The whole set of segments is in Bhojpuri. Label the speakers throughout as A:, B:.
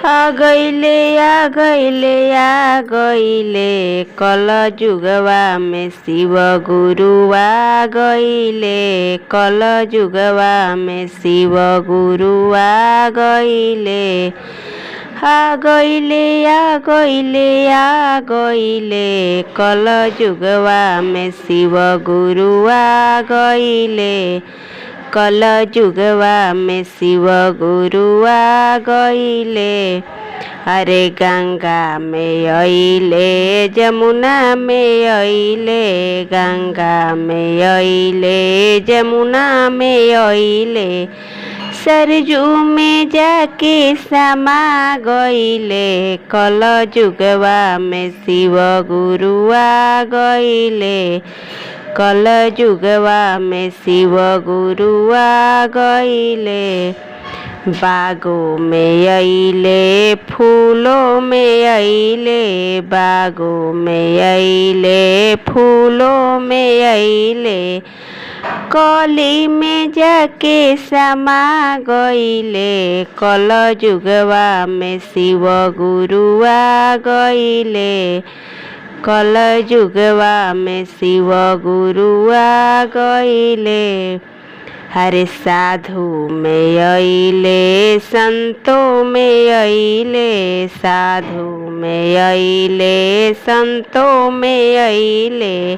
A: आ गईले कल जुगवा में शिव गुरु आ गईले कल जुगवा में शिव गुरु आ गईले कल जुगवा में शिव गुरु आ गईले कल जुगवा में शिव गुरु आ गईले। अरे गंगा में अइले जमुना में अइले गंगा में अइले जमुना में अइले सरजू में जाके समा गईले कल जुगवा में शिव गुरु आ गईले कल जुगवा में शिव गुरु आ गईले। बागों में अइले फूलों में अइले बागों में अइले फूलों में अइले कली में जाके समा गईले कल जुगवा में शिव गुरु आ गईले कल जुगवा में शिव गुरु आ गईले। हरे साधु में अइले संतों में अइले साधु में अइले संतों में अइले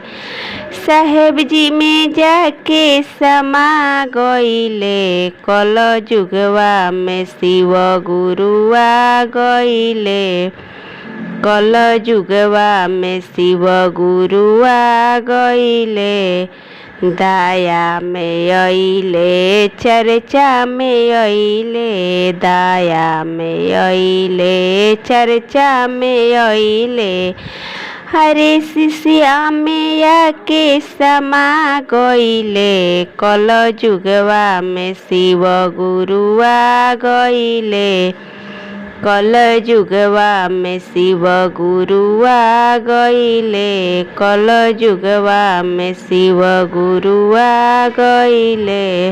A: साहेब जी में जाके समा गईले कल जुगवा में शिव गुरु आ गईले कल जुगवा में शिव गुरु आ गईले। दाया में अइले चर्चा में अइले दाया में अइले चर्चा में अइले हरे शिष्या में आके समा गईले कल जुगवा में शिव गुरु आ गईले कल जुगवा में शिव गुरु आ गईले कल जुगवा में शिव गुरु आ गईले।